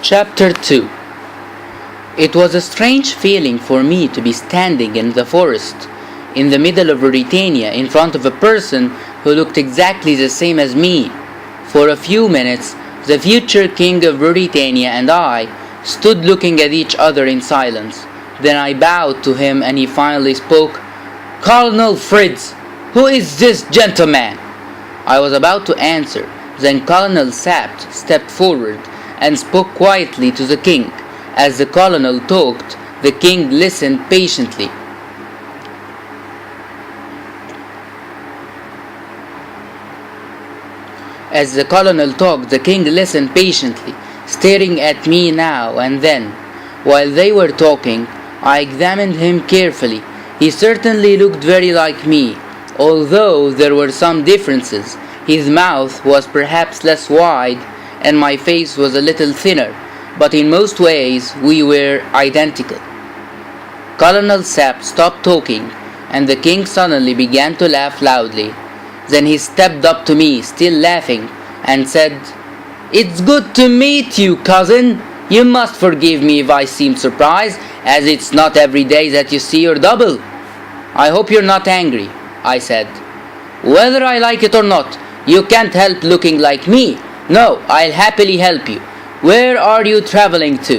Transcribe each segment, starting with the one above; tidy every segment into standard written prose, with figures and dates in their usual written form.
Chapter 2. It was a strange feeling for me to be standing in the forest, in the middle of Ruritania, in front of a person who looked exactly the same as me. For a few minutes, the future king of Ruritania and I stood looking at each other in silence. Then I bowed to him and he finally spoke. "Colonel Fritz, who is this gentleman?" I was about to answer. Then Colonel Sapt stepped forward and spoke quietly to the king. As the colonel talked, the king listened patiently. Staring at me now and then. While they were talking, I examined him carefully. He certainly looked very like me, although there were some differences. His mouth was perhaps less wide, and my face was a little thinner, but in most ways we were identical. Colonel Sapp stopped talking, and the king suddenly began to laugh loudly. Then he stepped up to me, still laughing, and said, "It's good to meet you, cousin. You must forgive me if I seem surprised, as it's not every day that you see your double." "I hope you're not angry," I said. "Whether I like it or not, you can't help looking like me. No, I'll happily help you. Where are you traveling to?"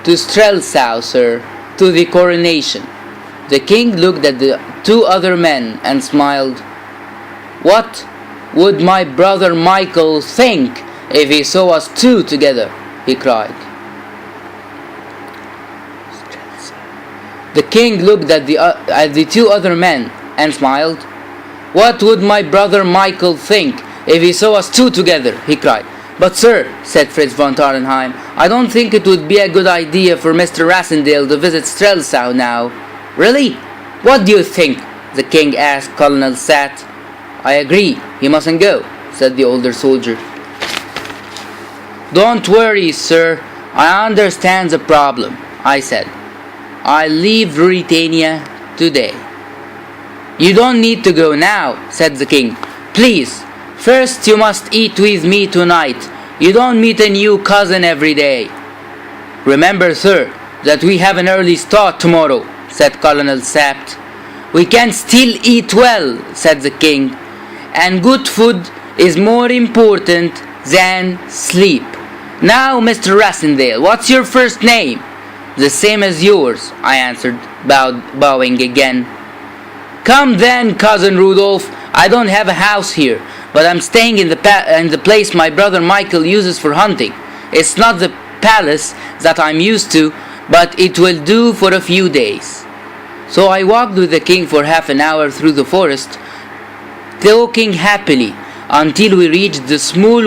"To Strelsau, sir, to the coronation." The king looked at the two other men and smiled. "What would my brother Michael think if he saw us two together?" he cried. The king looked at the two other men and smiled. "What would my brother Michael think if he saw us two together?" he cried. "But sir," said Fritz von Tarnheim, "I don't think it would be a good idea for Mr. Rassendale to visit Strelsau now." "Really? What do you think?" the king asked Colonel Satt. "I agree, he mustn't go," said the older soldier. "Don't worry, sir, I understand the problem," I said. "I'll leave Ruritania today." "You don't need to go now," said the king. "Please, first you must eat with me tonight. You don't meet a new cousin every day." "Remember, sir, that we have an early start tomorrow," said Colonel Sapt. "We can still eat well," said the king. "And good food is more important than sleep. Now, Mr. Rassendale, what's your first name?" "The same as yours," I answered, bowing again. "Come then, Cousin Rudolph. I don't have a house here, but I'm staying in the place my brother Michael uses for hunting. It's not the palace that I'm used to, but it will do for a few days." So I walked with the king for half an hour through the forest, talking happily, until we reached the small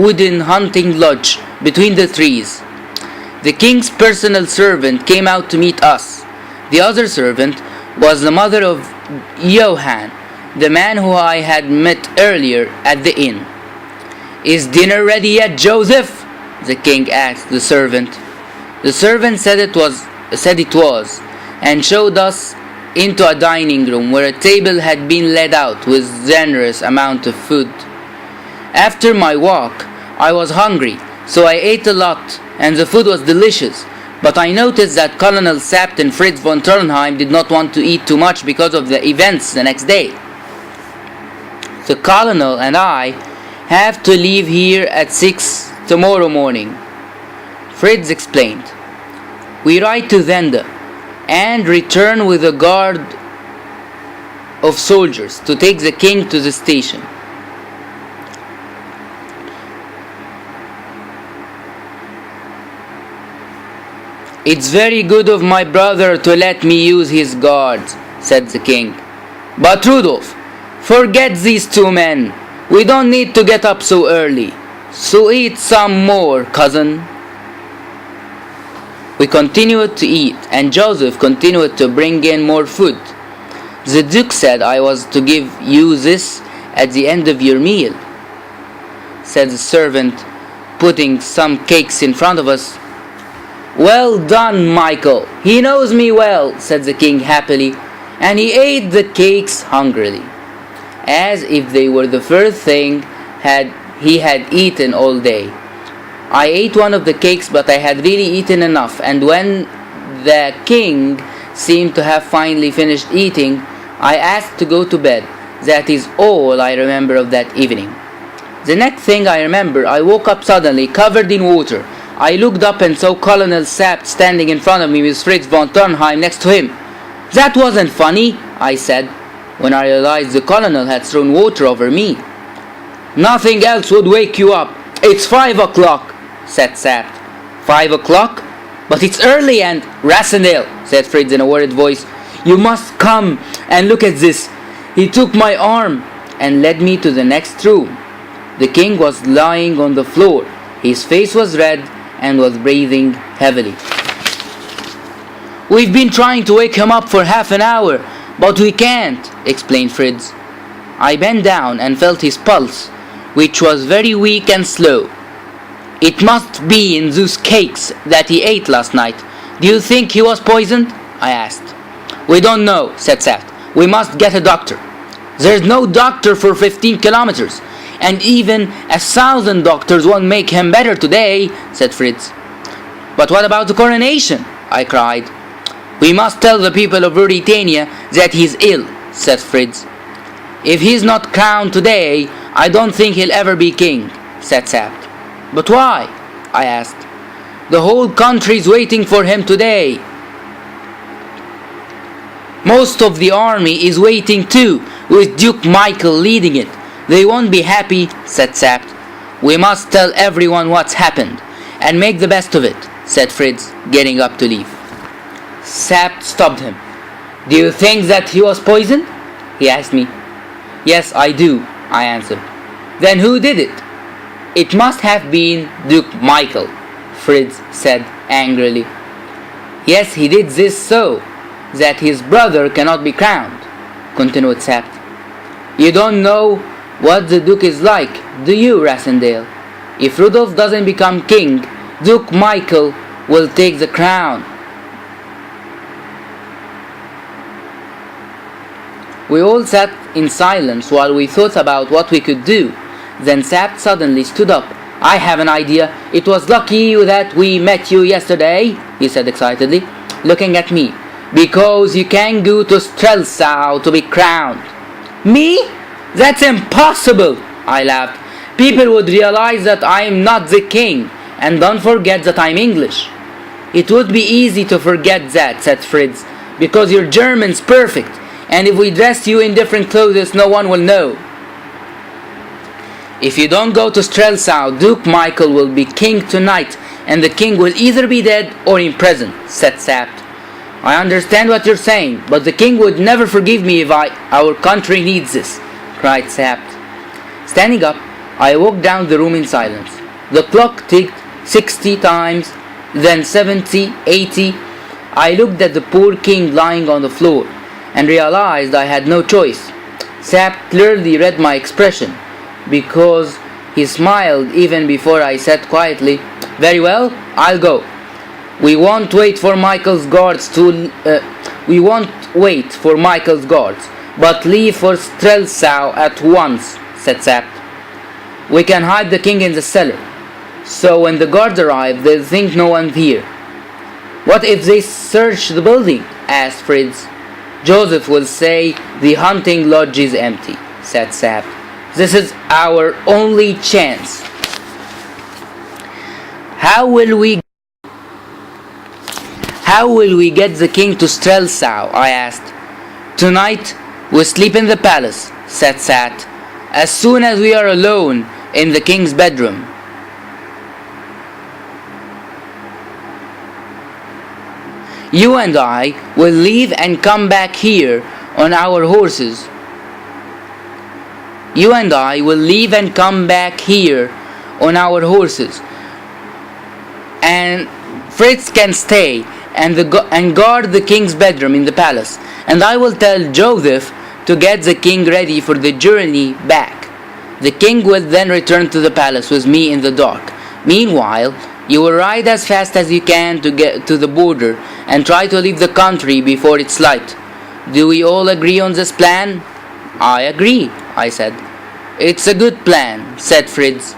wooden hunting lodge between the trees. The king's personal servant came out to meet us. The other servant was the mother of Johann, the man who I had met earlier at the inn. "Is dinner ready yet, Joseph?" the king asked the servant. The servant said it was, and showed us into a dining room where a table had been laid out with generous amount of food. After my walk, I was hungry, so I ate a lot, and the food was delicious. But I noticed that Colonel Sapt and Fritz von Turnheim did not want to eat too much because of the events the next day. "The colonel and I have to leave here at 6 tomorrow morning," Fritz explained. "We ride to Zenda and return with a guard of soldiers to take the king to the station. It's very good of my brother to let me use his guards," said the king. "But Rudolph, forget these two men. We don't need to get up so early. So eat some more, cousin." We continued to eat, and Joseph continued to bring in more food. "The Duke said I was to give you this at the end of your meal," said the servant, putting some cakes in front of us. "Well done, Michael. He knows me well," said the king happily, and he ate the cakes hungrily, as if they were the first thing he had eaten all day. I ate one of the cakes, but I had really eaten enough, and when the king seemed to have finally finished eating, I asked to go to bed. That is all I remember of that evening. The next thing I remember, I woke up suddenly, covered in water. I looked up and saw Colonel Sapt standing in front of me with Fritz von Turnheim next to him. "That wasn't funny," I said, when I realized the colonel had thrown water over me. "Nothing else would wake you up. It's 5 o'clock, said Sapt. 5 o'clock? But it's early and— Rassendale, said Fritz in a worried voice. You must come and look at this. He took my arm and led me to the next room. The king was lying on the floor. His face was red and was breathing heavily. We've been trying to wake him up for half an hour, but we can't, explained Fritz. I bent down and felt his pulse, which was very weak and slow. It must be in those cakes that he ate last night. Do you think he was poisoned? I asked. We don't know, said Saft. We must get a doctor. There's no doctor for 15 kilometers, and even 1,000 doctors won't make him better today, said Fritz. But what about the coronation? I cried. We must tell the people of Ruritania that he's ill, said Fritz. If he's not crowned today, I don't think he'll ever be king, said Sapt. But why? I asked. The whole country's waiting for him today. Most of the army is waiting too, with Duke Michael leading it. They won't be happy, said Sapt. We must tell everyone what's happened, and make the best of it, said Fritz, getting up to leave. Sapt stopped him. Do you think that he was poisoned? He asked me. Yes, I do, I answered. Then who did it? It must have been Duke Michael, Fritz said angrily. Yes, he did this so that his brother cannot be crowned, continued Sapt. You don't know what the Duke is like, do you, Rassendale? If Rudolf doesn't become king, Duke Michael will take the crown. We all sat in silence while we thought about what we could do. Then Sapt suddenly stood up. I have an idea. It was lucky that we met you yesterday, he said excitedly, looking at me, because you can go to Strelsau to be crowned. Me? That's impossible, I laughed. People would realize that I am not the king, and don't forget that I'm English. It would be easy to forget that, said Fritz, because your German's perfect, and if we dress you in different clothes, no one will know. If you don't go to Strelsau, Duke Michael will be king tonight, and the king will either be dead or in prison, said Sapt. I understand what you're saying, but the king would never forgive me if our country needs this, cried Sapt. Standing up, I walked down the room in silence. The clock ticked 60 times, then 70, 80. I looked at the poor king lying on the floor and realized I had no choice. Sapt clearly read my expression, because he smiled even before I said quietly, Very well, I'll go. We won't wait for Michael's guards, but leave for Strelsau at once, said Sapt. We can hide the king in the cellar, so when the guards arrive, they'll think no one's here. What if they search the building? Asked Fritz. Joseph will say the hunting lodge is empty, said Sapt. This is our only chance. How will we get the king to Strelsau? I asked. Tonight we'll sleep in the palace, said Sapt, as soon as we are alone in the king's bedroom. You and I will leave and come back here on our horses. And Fritz can stay and guard the king's bedroom in the palace. And I will tell Joseph to get the king ready for the journey back. The king will then return to the palace with me in the dark. Meanwhile, you will ride as fast as you can to get to the border and try to leave the country before it's light. Do we all agree on this plan? I agree, I said. It's a good plan, said Fritz.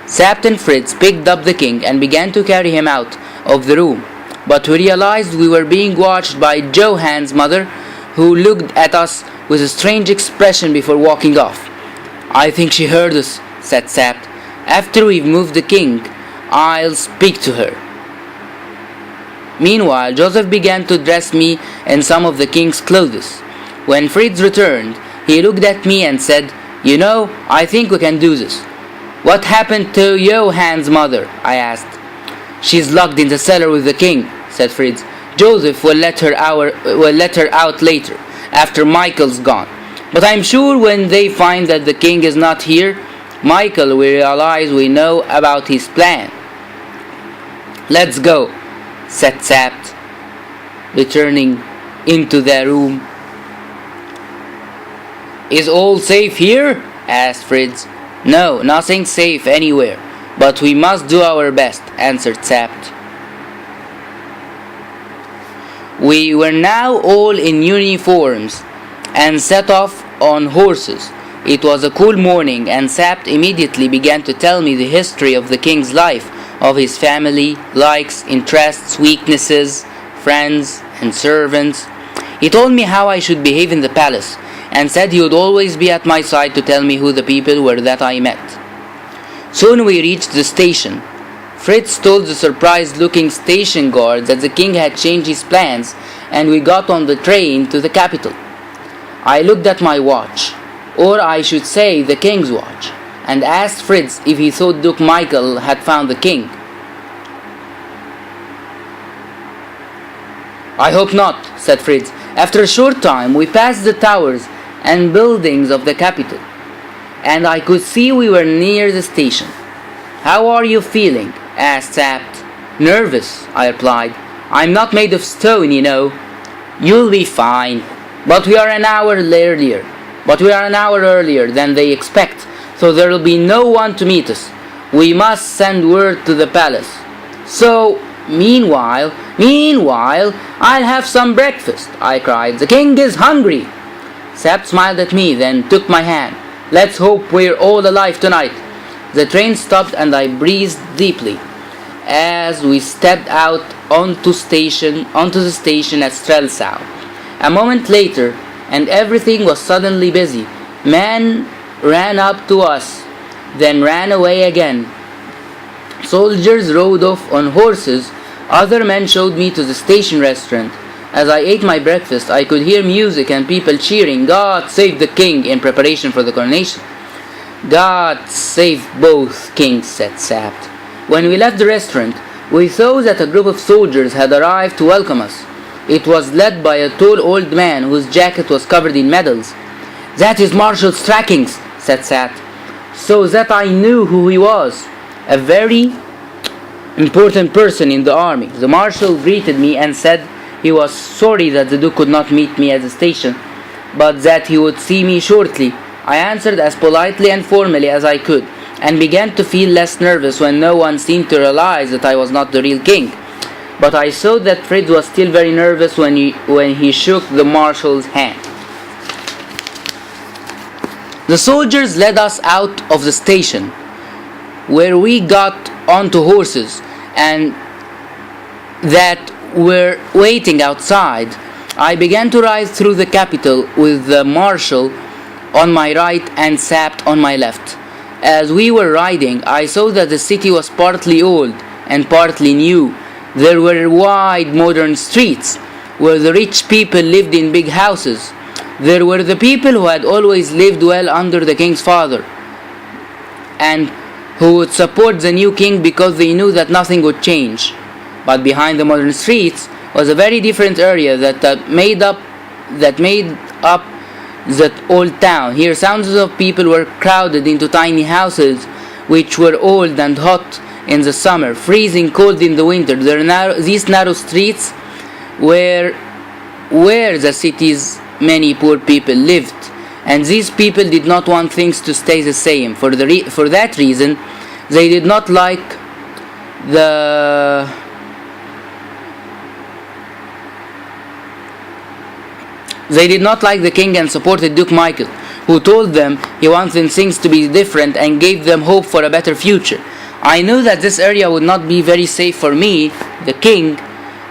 Sapt and Fritz picked up the king and began to carry him out of the room. But we realized we were being watched by Johan's mother, who looked at us with a strange expression before walking off. "I think she heard us," said Sapt. "After we've moved the king, I'll speak to her." Meanwhile, Joseph began to dress me in some of the king's clothes. When Fritz returned, he looked at me and said, "You know, I think we can do this." "What happened to Johan's mother?" I asked. "She's locked in the cellar with the king," said Fritz. "Joseph will let her out later, after Michael's gone. But I'm sure when they find that the king is not here, Michael will realize we know about his plan." "Let's go," said Sapt, returning into the room. "Is all safe here?" asked Fritz. "No, nothing safe anywhere, but we must do our best," answered Sapt. We were now all in uniforms and set off on horses. It was a cool morning, and Sapt immediately began to tell me the history of the king's life, of his family, likes, interests, weaknesses, friends, and servants. He told me how I should behave in the palace, and said he would always be at my side to tell me who the people were that I met. Soon we reached the station. Fritz told the surprised-looking station guard that the king had changed his plans, and we got on the train to the capital. I looked at my watch, or I should say the king's watch, and asked Fritz if he thought Duke Michael had found the king. "I hope not," said Fritz. After a short time we passed the towers and buildings of the capital, and I could see we were near the station. "How are you feeling?" asked Sapt. "Nervous," I replied. "I'm not made of stone, you know." "You'll be fine. But we are an hour earlier than they expect, so there'll be no one to meet us. We must send word to the palace. So, meanwhile, I'll have some breakfast," I cried. "The king is hungry." Sapt smiled at me, then took my hand. "Let's hope we're all alive tonight." The train stopped and I breathed deeply as we stepped out onto the station at Strelsau. A moment later, and everything was suddenly busy. Men ran up to us, then ran away again. Soldiers rode off on horses. Other men showed me to the station restaurant. As I ate my breakfast, I could hear music and people cheering, "God save the king," in preparation for the coronation. "God save both kings," said Sapt. When we left the restaurant, we saw that a group of soldiers had arrived to welcome us. It was led by a tall old man whose jacket was covered in medals. "That is Marshal Strackings," said Sapt, so that I knew who he was. A very important person in the army. The marshal greeted me and said he was sorry that the Duke could not meet me at the station, but that he would see me shortly. I answered as politely and formally as I could, and began to feel less nervous when no one seemed to realize that I was not the real king. But I saw that Fritz was still very nervous when he shook the marshal's hand. The soldiers led us out of the station, where we got onto horses and that were waiting outside. I began to ride through the capital with the marshal on my right and Sapt on my left. As we were riding, I saw that the city was partly old and partly new. There were wide modern streets where the rich people lived in big houses. There were the people who had always lived well under the king's father and who would support the new king because they knew that nothing would change. But behind the modern streets was a very different area that made up that old town. Here thousands of people were crowded into tiny houses which were old and hot in the summer, freezing cold in the winter. These narrow streets were where the city's many poor people lived, and these people did not want things to stay the same. For that reason, they did not like the king and supported Duke Michael, who told them he wanted things to be different and gave them hope for a better future. I knew that this area would not be very safe for me, the king.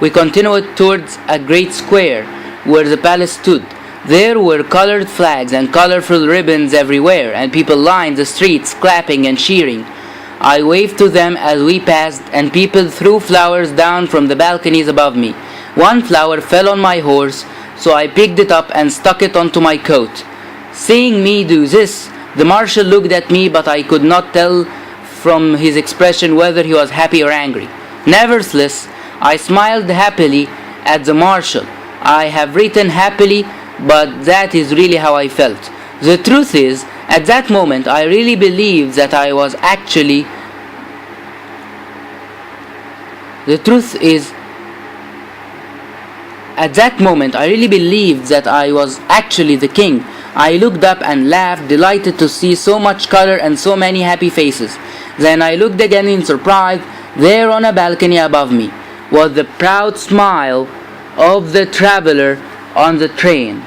We continued towards a great square where the palace stood. There were colored flags and colorful ribbons everywhere, and people lined the streets clapping and cheering. I waved to them as we passed, and people threw flowers down from the balconies above me. One flower fell on my horse, so I picked it up and stuck it onto my coat. Seeing me do this, the marshal looked at me, but I could not tell from his expression whether he was happy or angry. Nevertheless, I smiled happily at the marshal. I have written happily, but that is really how I felt. The truth is, at that moment, I really believed that I was actually the king. I looked up and laughed, delighted to see so much color and so many happy faces. Then I looked again in surprise. There on a balcony above me was the proud smile of the traveler on the train.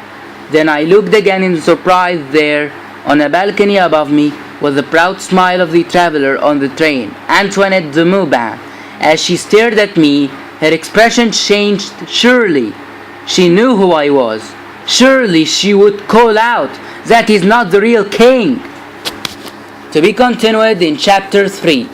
Then I looked again in surprise. There on a balcony above me was the proud smile of the traveler on the train, Antoinette de Mauban. As she stared at me, her expression changed. Surely she knew who I was. Surely she would call out, "That is not the real king." To be continued in chapter 3.